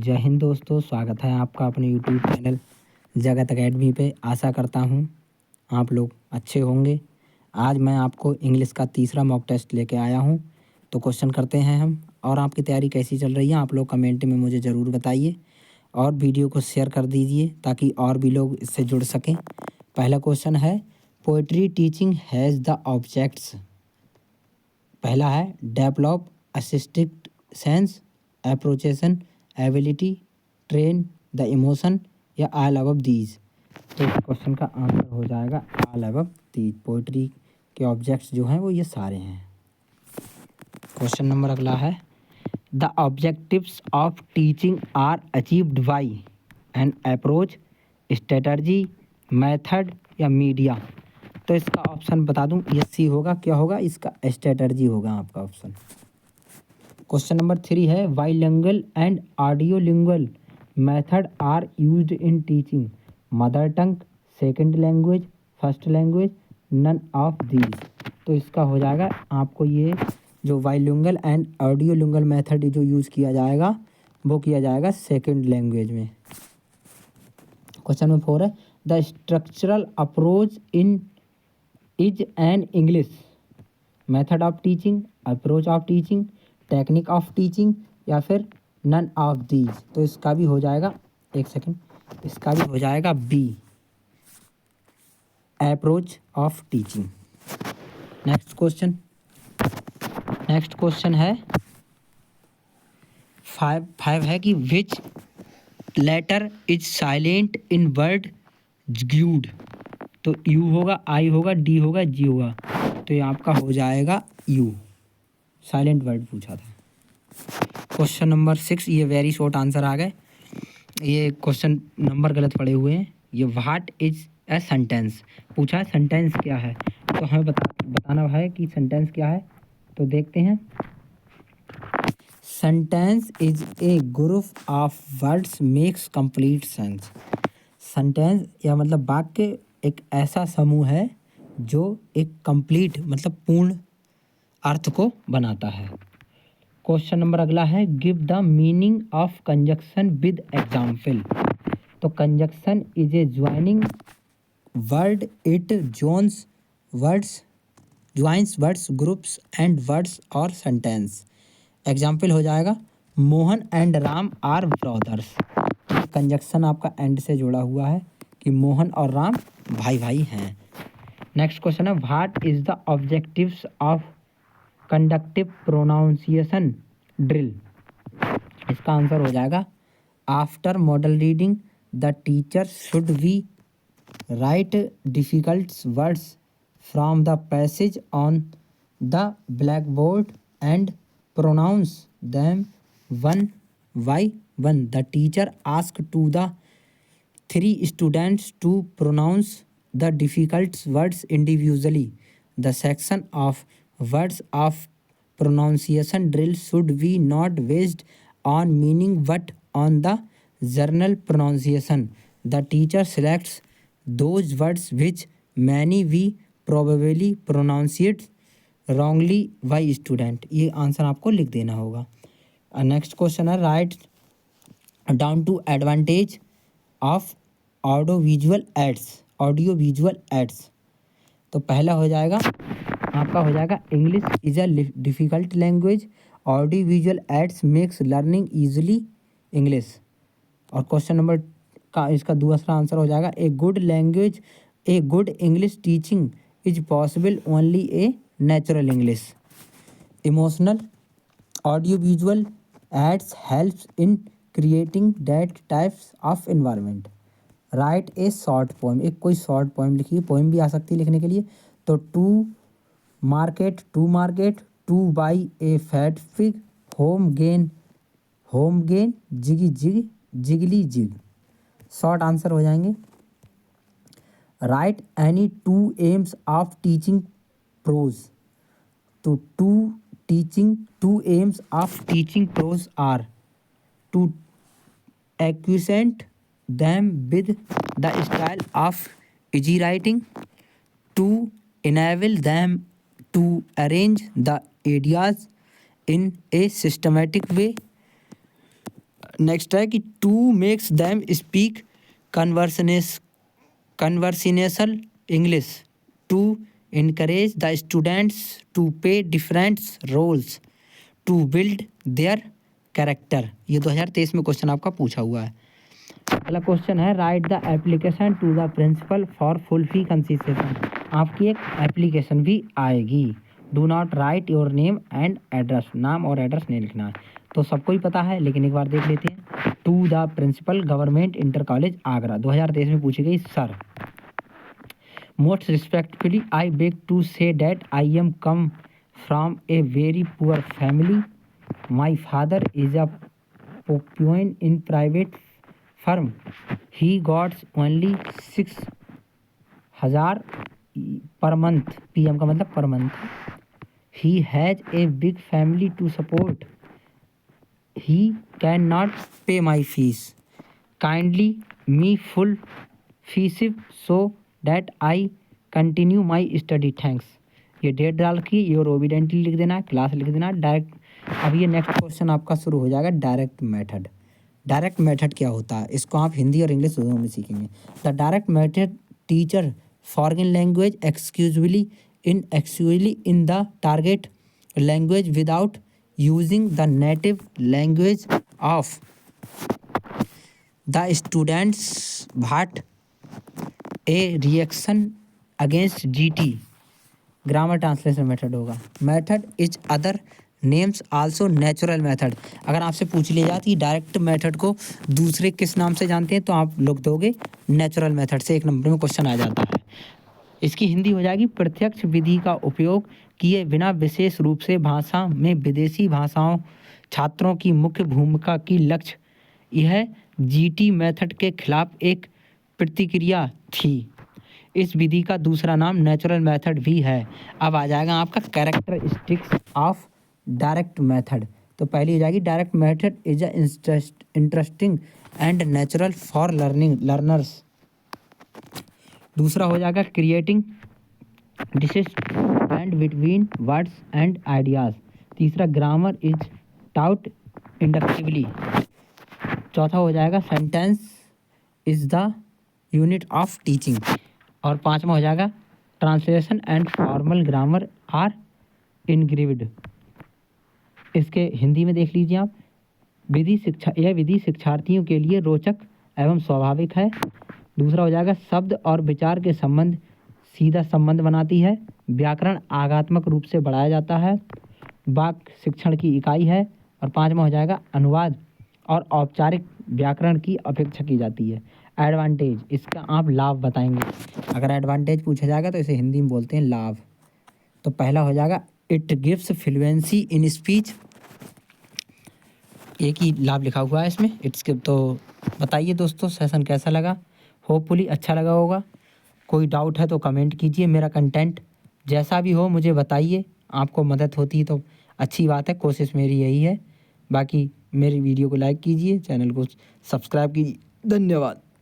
जय हिंद दोस्तों, स्वागत है आपका अपने यूट्यूब चैनल जगत एकेडमी पे। आशा करता हूँ आप लोग अच्छे होंगे। आज मैं आपको इंग्लिश का तीसरा मॉक टेस्ट लेके आया हूँ। तो क्वेश्चन करते हैं हम। और आपकी तैयारी कैसी चल रही है आप लोग कमेंट में मुझे ज़रूर बताइए और वीडियो को शेयर कर दीजिए ताकि और भी लोग इससे जुड़ सकें। पहला क्वेश्चन है, poetry teaching has the objects. पहला है develop aesthetic sense, appreciation, ability, train the emotion या ऑल अबव दीज। तो इस क्वेश्चन का आंसर हो जाएगा ऑल अबव दीज। पोइट्री के ऑब्जेक्ट्स जो हैं वो ये सारे हैं। क्वेश्चन नंबर अगला है, the objectives of teaching are achieved by an approach, strategy, method या मीडिया। तो इसका ऑप्शन बता दूं, ये सी होगा। क्या होगा इसका? स्ट्रेटर्जी होगा आपका ऑप्शन। क्वेश्चन नंबर 3 है, bilingual and audiolingual method are used in teaching, mother tongue, second language, first language, none of these. तो इसका हो जाएगा आपको ये जो बाइलिंगुअल एंड ऑडियोलिंगुअल मेथड जो यूज़ किया जाएगा वो किया जाएगा सेकंड लैंग्वेज में। क्वेश्चन नंबर 4 है, the structural approach in is an English, method of teaching, approach of teaching, technique of teaching या फिर नन ऑफ दीज। तो इसका भी हो जाएगा, एक सेकंड, इसका भी हो जाएगा B, approach of teaching. Next question है 5 है कि which letter is silent in word guide. तो यू होगा, आई होगा, डी होगा, जी होगा। तो ये आपका हो जाएगा यू, साइलेंट वर्ड पूछा था। क्वेश्चन नंबर 6, ये वेरी शॉर्ट आंसर आ गए। ये क्वेश्चन नंबर गलत पड़े हुए हैं। ये व्हाट इज ए सेंटेंस पूछा है, सेंटेंस क्या है। तो हमें बताना है कि सेंटेंस क्या है। तो देखते हैं, sentence is a group of words makes complete sense. Sentence या मतलब वाक्य एक ऐसा समूह है जो एक कंप्लीट मतलब पूर्ण अर्थ को बनाता है। क्वेश्चन नंबर अगला है, give the meaning of conjunction with example. तो conjunction is a joining word, it joins words, groups and words और सेंटेंस। एग्जाम्पल हो जाएगा, Mohan and Ram are brothers. Conjunction आपका एंड से जुड़ा हुआ है कि मोहन और राम भाई भाई हैं। नेक्स्ट क्वेश्चन है, what is the objectives of conductive pronunciation drill. इसका आंसर हो जाएगा, after model reading the teacher should be write difficult words from the passage on the black board and pronounce them one by one. The teacher ask to the 3 students to pronounce the difficult words individually. The section of words of pronunciation drill should be not based on meaning but on the general pronunciation. The teacher selects those words which many we probably pronounced wrongly by student। ये answer आपको लिख देना होगा। Next question है, write down two advantage of audio visual aids. तो पहला हो जाएगा आपका हो जाएगा, English is a difficult language, audio visual aids makes learning easily English. और क्वेश्चन नंबर का इसका दूसरा आंसर हो जाएगा, a good English teaching is possible only a natural English. Emotional audio visual aids helps in creating that types of environment. Right A short poem, एक कोई short poem लिखिए। Poem भी आ सकती है लिखने के लिए। तो to market, to buy a fat fig, home again, jiggy jig, jiggly jig. Short answer हो जाएंगे। Write any 2 aims of teaching prose. तो 2 aims of teaching prose are to acquaint them with the style of easy writing, to enable them to arrange the ideas in a systematic way, next है कि to makes them speak conversational English, to encourage the students to play different roles to build their character। ये 2023 में question आपका पूछा हुआ है। अगला question है write the application to the principal for full fee concession. आपकी एक एप्लीकेशन भी आएगी। Do not write your name and address, नाम और एड्रेस नहीं लिखना है, तो सबको ही पता है लेकिन एक बार देख लेते हैं। To the principal government inter college Agra, 2023 में पूछी गई। Sir most respectfully I beg to say that I am come from a very poor family. My father is a pupil in private firm. He got only 6,000 per month, PM का मतलब per month. He has a big family to support. He cannot pay my fees. Kindly me full fees so that I continue my study, thanks। ये date डाल के your obediently लिख देना है, class लिख देना है, डायरेक्ट। अब ये नेक्स्ट क्वेश्चन आपका शुरू हो जाएगा डायरेक्ट मेथड। डायरेक्ट मेथड क्या होता है, इसको आप हिंदी और इंग्लिश दोनों में सीखेंगे। The direct method teacher foreign language exclusively in the target language without using the native language of the students but a reaction against GT। Grammar translation method होगा। Method is other names also natural method. अगर आपसे पूछ लिया जाए कि direct method को दूसरे किस नाम से जानते हैं तो आप लोग दोगे नेचुरल मेथड से, 1 नंबर में क्वेश्चन आ जाता है। इसकी हिंदी हो जाएगी प्रत्यक्ष विधि का उपयोग किए बिना विशेष रूप से भाषा में विदेशी भाषाओं छात्रों की मुख्य भूमिका की लक्ष्य। यह GT मेथड के खिलाफ एक प्रतिक्रिया थी। इस विधि का दूसरा नाम नेचुरल मेथड भी है। अब आ जाएगा आपका कैरेक्टरिस्टिक्स ऑफ डायरेक्ट मेथड। तो पहली हो जाएगी direct method is interesting and natural for learners. दूसरा हो जाएगा creating distance between words and ideas. तीसरा ग्रामर इज टाउट इंडक्टिवली। चौथा हो जाएगा sentence is the unit of teaching. और 5वां हो जाएगा translation and formal grammar are ignored. इसके हिंदी में देख लीजिए आप। यह विधि शिक्षार्थियों के लिए रोचक एवं स्वाभाविक है। दूसरा हो जाएगा शब्द और विचार के संबंध सीधा संबंध बनाती है। व्याकरण आगात्मक रूप से बढ़ाया जाता है। वाक्य शिक्षण की इकाई है। और 5वां हो जाएगा अनुवाद और औपचारिक व्याकरण की अपेक्षा की जाती है। एडवांटेज, इसका आप लाभ बताएंगे। अगर एडवांटेज पूछा जाएगा तो इसे हिंदी में बोलते हैं लाभ। तो पहला हो जाएगा it gives fluency in speech. एक ही लाभ लिखा हुआ है इसमें इट्स गिव। तो बताइए दोस्तों सेशन कैसा लगा, होपफुली अच्छा लगा होगा। कोई डाउट है तो कमेंट कीजिए। मेरा कंटेंट जैसा भी हो मुझे बताइए, आपको मदद होती है तो अच्छी बात है, कोशिश मेरी यही है। बाकी मेरी वीडियो को लाइक कीजिए, चैनल को सब्सक्राइब कीजिए। धन्यवाद।